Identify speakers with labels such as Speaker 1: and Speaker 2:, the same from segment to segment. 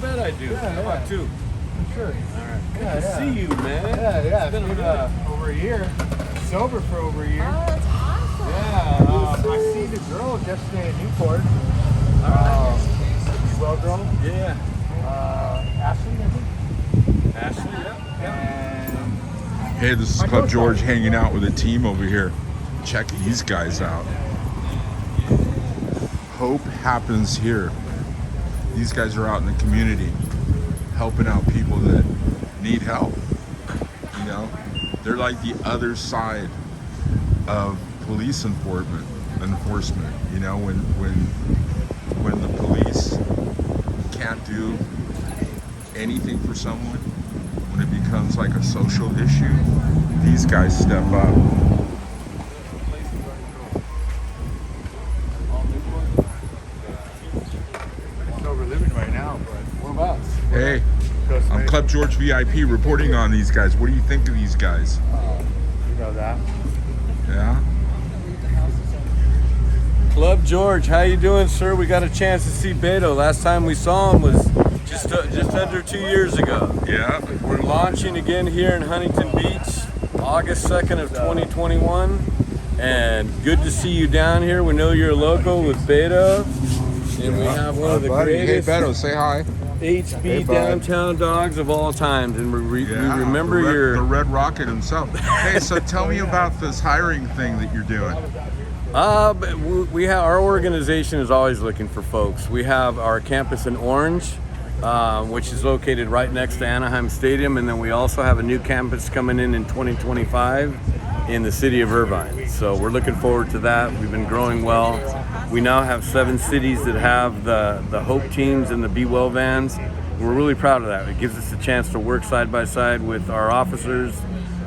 Speaker 1: bet I do.
Speaker 2: Yeah,
Speaker 1: How about two?
Speaker 2: Sure.
Speaker 1: All right. Good
Speaker 2: Yeah,
Speaker 1: to see you, man.
Speaker 2: Yeah.
Speaker 1: It's been
Speaker 2: It's been over a year. Sober for over a year.
Speaker 3: Oh, that's awesome.
Speaker 2: Yeah. I see the girl yesterday in Newport. BeWell girl.
Speaker 1: Yeah.
Speaker 2: Ashley, I think.
Speaker 1: Ashley, yeah.
Speaker 2: And
Speaker 4: Hey, this is Club George hanging out with a team over here. Check these guys out. Hope happens here. These guys are out in the community helping out people that need help. You know, they're like the other side of police enforcement. You know, when the police can't do anything for someone, when it becomes like a social issue, these guys step up.
Speaker 2: sober living right now, but
Speaker 1: Whereabouts?
Speaker 4: Hey, I'm Club George VIP reporting on these guys. What do you think of these guys?
Speaker 2: you know that.
Speaker 4: Yeah?
Speaker 1: Club George, how you doing, sir? We got a chance to see Beto. Last time we saw him was just under 2 years ago.
Speaker 4: Yeah.
Speaker 1: We're launching again here in Huntington Beach, August 2nd of 2021. And good to see you down here. We know you're a local with Beto. And we have one of the greatest
Speaker 4: Hey, Beto, say hi.
Speaker 1: HB downtown dogs of all times. And we remember
Speaker 4: the Red Rocket himself. Hey, so tell me about this hiring thing that you're doing.
Speaker 1: We have, our organization is always looking for folks. We have our campus in Orange, which is located right next to Anaheim Stadium, and then we also have a new campus coming in 2025 in the city of Irvine. So we're looking forward to that. We've been growing well. We now have 7 cities that have the Hope teams and the BeWell vans. We're really proud of that. It gives us a chance to work side by side with our officers,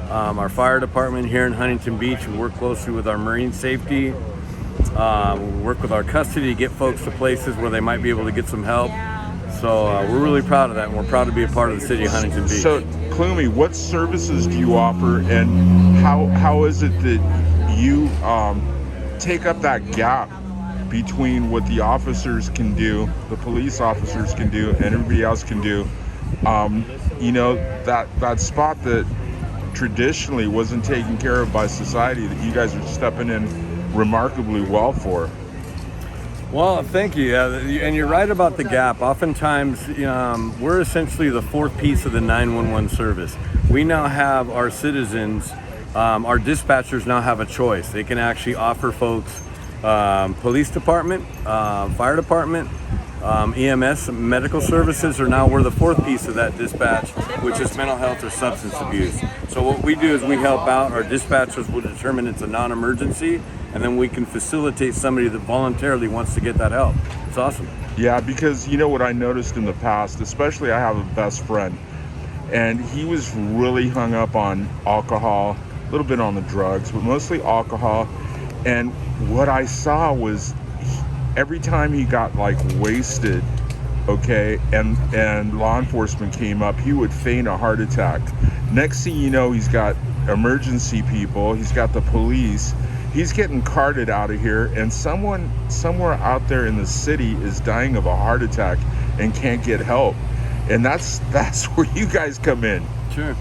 Speaker 1: our fire department here in Huntington Beach. We work closely with our marine safety. We work with our custody to get folks to places where they might be able to get some help. So we're really proud of that, and we're proud to be a part of the city of Huntington Beach.
Speaker 4: So, Klumi, what services do you offer, and how is it that you take up that gap between what the officers can do, the police officers can do, and everybody else can do? You know, that spot that traditionally wasn't taken care of by society that you guys are stepping in remarkably well for.
Speaker 1: Well, thank you. And you're right about the gap. Oftentimes, we're essentially the fourth piece of the 911 service. We now have our citizens, our dispatchers now have a choice. They can actually offer folks police department, fire department, EMS, medical services, or now we're the fourth piece of that dispatch, which is mental health or substance abuse. So what we do is we help out. Our dispatchers will determine it's a non-emergency, and then we can facilitate somebody that voluntarily wants to get that help. It's awesome.
Speaker 4: Yeah, because you know what I noticed in the past, especially I have a best friend, and he was really hung up on alcohol, a little bit on the drugs, but mostly alcohol. And what I saw was every time he got like wasted, okay, and law enforcement came up, he would feign a heart attack. Next thing you know, he's got emergency people, he's got the police, he's getting carted out of here, and someone somewhere out there in the city is dying of a heart attack and can't get help. And that's where you guys come in.
Speaker 1: Sure.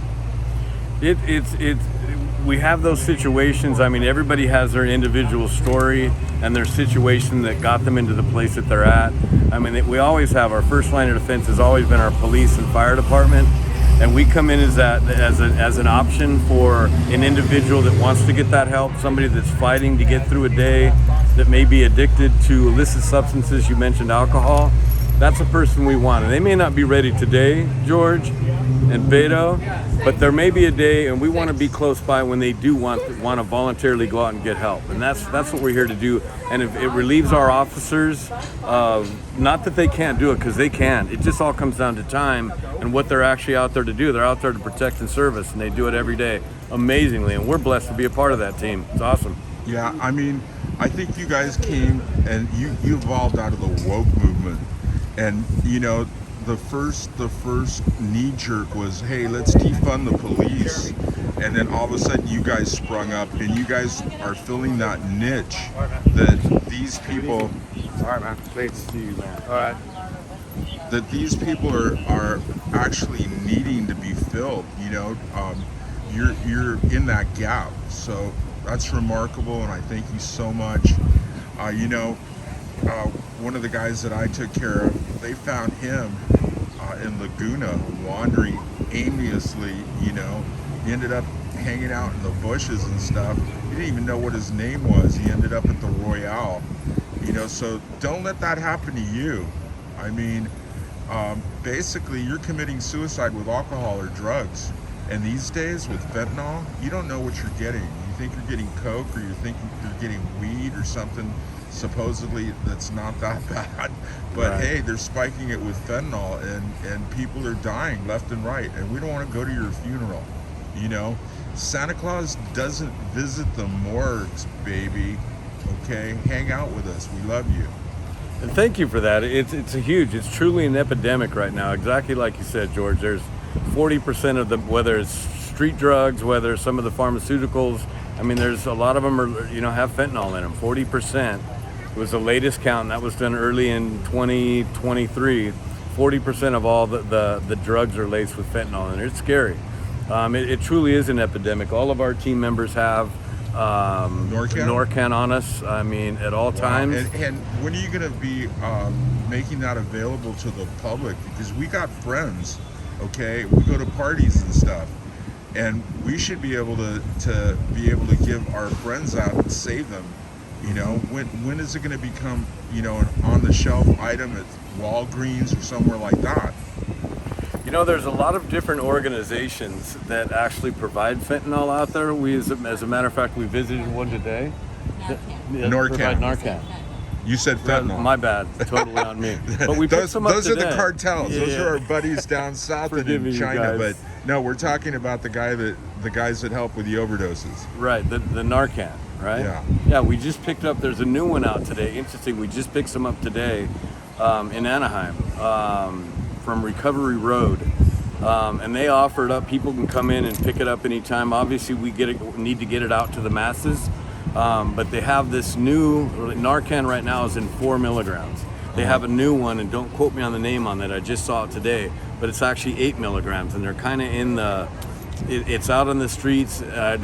Speaker 1: We have those situations. I mean, everybody has their individual story and their situation that got them into the place that they're at. I mean, we always have, our first line of defense has always been our police and fire department, and we come in as an option for an individual that wants to get that help, somebody that's fighting to get through a day, that may be addicted to illicit substances. You mentioned alcohol. That's a person we want, and they may not be ready today, George and Beto, but there may be a day, and we want to be close by when they do want to voluntarily go out and get help, and that's what we're here to do. And if it relieves our officers of, not that they can't do it, because they can. It just all comes down to time and what they're actually out there to do. They're out there to protect and service, and they do it every day amazingly, and we're blessed to be a part of that team. It's awesome.
Speaker 4: Yeah, I mean, I think you guys came and you evolved out of the woke movement. And you know, the first knee jerk was, hey, let's defund the police, and then all of a sudden you guys sprung up, and you guys are filling that niche that these people.
Speaker 2: All right, man. Great to see you, man. All right.
Speaker 4: that these people are actually needing to be filled. You're in that gap, so that's remarkable, and I thank you so much. One of the guys that I took care of, they found him in Laguna wandering aimlessly. He ended up hanging out in the bushes and stuff. He didn't even know what his name was. He ended up at the Royale. So don't let that happen to you. I mean, basically you're committing suicide with alcohol or drugs, and these days with fentanyl, you don't know what you're getting. You think you're getting coke, or you think you're getting weed or something supposedly that's not that bad, but
Speaker 1: Right.
Speaker 4: hey, they're spiking it with fentanyl, and people are dying left and right, and we don't want to go to your funeral. Santa Claus doesn't visit the morgues, baby. Okay, hang out with us, we love you.
Speaker 1: And thank you for that. It's truly an epidemic right now. Exactly like you said, George. There's 40% of the, whether it's street drugs, whether some of the pharmaceuticals. I mean, there's a lot of them have fentanyl in them. 40% was the latest count, and that was done early in 2023. 40% of all the drugs are laced with fentanyl, and it's scary. It truly is an epidemic. All of our team members have Norcan on us. I mean, at all times.
Speaker 4: And when are you going to be making that available to the public? Because we got friends, okay? We go to parties and stuff, and we should be able to give our friends out and save them. When is it going to become an on-the-shelf item at Walgreens or somewhere like that?
Speaker 1: There's a lot of different organizations that actually provide fentanyl out there. As a matter of fact, we visited one today.
Speaker 4: Narcan.
Speaker 1: Provide Narcan.
Speaker 4: You said fentanyl.
Speaker 1: My bad. Totally on me. But we picked some up
Speaker 4: those are
Speaker 1: today.
Speaker 4: the cartels.
Speaker 1: Yeah.
Speaker 4: Those are our buddies down south and
Speaker 1: Forgive
Speaker 4: in
Speaker 1: me,
Speaker 4: China.
Speaker 1: you
Speaker 4: But
Speaker 1: guys.
Speaker 4: no, we're talking about the guys that help with the overdoses.
Speaker 1: Right, the Narcan, right?
Speaker 4: Yeah.
Speaker 1: Yeah, we just picked up, there's a new one out today. Interesting, we just picked some up today in Anaheim from Recovery Road. And they offer it up. People can come in and pick it up anytime. Obviously, we need to get it out to the masses. But they have this new, Narcan right now is in 4 milligrams. They have a new one, and don't quote me on the name on that, I just saw it today, but it's actually 8 milligrams, and they're kind of it's out on the streets. I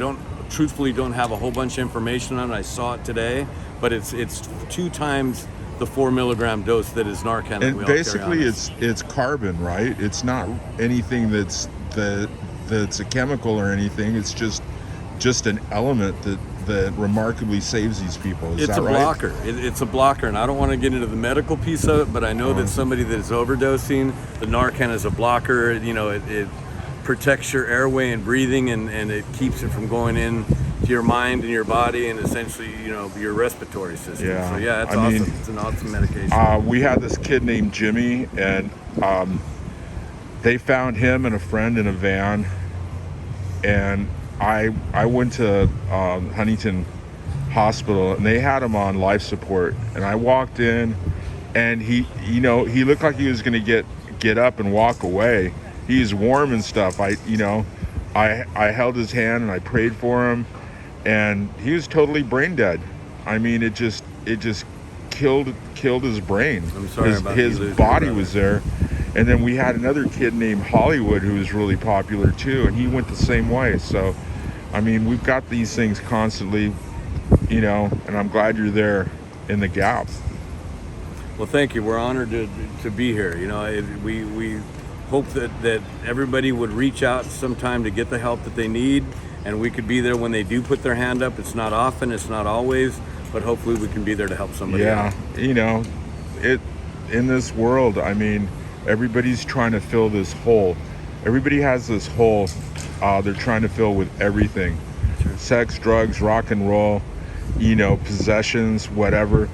Speaker 1: truthfully don't have a whole bunch of information on it. I saw it today, but it's 2 times the 4 milligram dose that is Narcan. That
Speaker 4: And
Speaker 1: we all carry
Speaker 4: basically,
Speaker 1: on us.
Speaker 4: it's carbon, right? It's not anything that's a chemical or anything. It's just an element that remarkably saves these people. Is
Speaker 1: It's
Speaker 4: that
Speaker 1: a
Speaker 4: right?
Speaker 1: blocker. It's a blocker, and I don't want to get into the medical piece of it, but I know that somebody that is overdosing, the Narcan is a blocker. It protects your airway and breathing, and it keeps it from going in to your mind and your body, and essentially, your respiratory system.
Speaker 4: Yeah.
Speaker 1: So yeah, it's
Speaker 4: I mean,
Speaker 1: awesome. It's an awesome medication.
Speaker 4: We had this kid named Jimmy, and they found him and a friend in a van, and I went to Huntington Hospital, and they had him on life support, and I walked in, and he looked like he was going to get up and walk away. He's warm and stuff. I held his hand and I prayed for him, and he was totally brain dead. I mean, it just killed his brain.
Speaker 1: I'm sorry about you
Speaker 4: his
Speaker 1: losing
Speaker 4: body
Speaker 1: your brother.
Speaker 4: was there. And then we had another kid named Hollywood who was really popular too, and he went the same way. So, I mean, we've got these things constantly, and I'm glad you're there in the gap.
Speaker 1: Well, thank you. We're honored to be here. We hope that everybody would reach out sometime to get the help that they need, and we could be there when they do put their hand up. It's not often, it's not always, but hopefully we can be there to help somebody out.
Speaker 4: Yeah, in this world, I mean, everybody's trying to fill this hole. Everybody has this hole they're trying to fill with everything.
Speaker 1: Sure.
Speaker 4: Sex, drugs, rock and roll, possessions, whatever.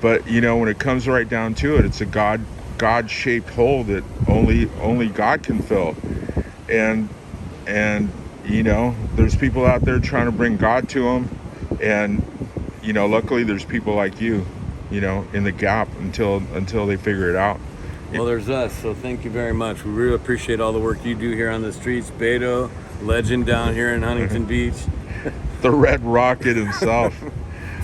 Speaker 4: But when it comes right down to it, it's a God-shaped hole that only God can fill. And there's people out there trying to bring God to them, and luckily there's people like you, in the gap until they figure it out.
Speaker 1: Well, there's us, so thank you very much. We really appreciate all the work you do here on the streets. Beto, legend down here in Huntington Beach.
Speaker 4: The Red Rocket himself.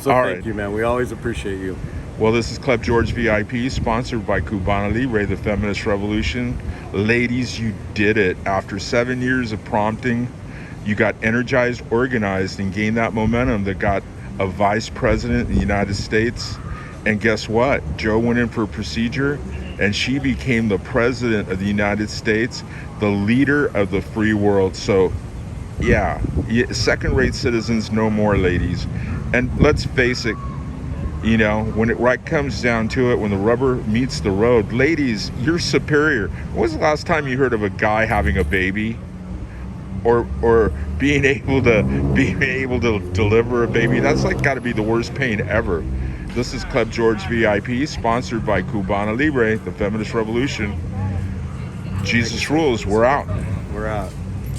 Speaker 1: So
Speaker 4: All
Speaker 1: thank
Speaker 4: right.
Speaker 1: you, man. We always appreciate you.
Speaker 4: Well, this is Club George VIP, sponsored by Cubana Libre, the feminist revolution. Ladies, you did it. After 7 years of prompting, you got energized, organized, and gained that momentum that got a vice president in the United States. And guess what? Joe went in for a procedure, and she became the president of the United States, the leader of the free world. So, yeah, second-rate citizens no more, ladies. And let's face it, you know, when it right comes down to it, when the rubber meets the road, ladies, you're superior. When was the last time you heard of a guy having a baby, or being able to deliver a baby? That's like got to be the worst pain ever. This is Club George VIP, sponsored by Cubana Libre, the feminist revolution. Jesus rules. We're out.
Speaker 1: We're out.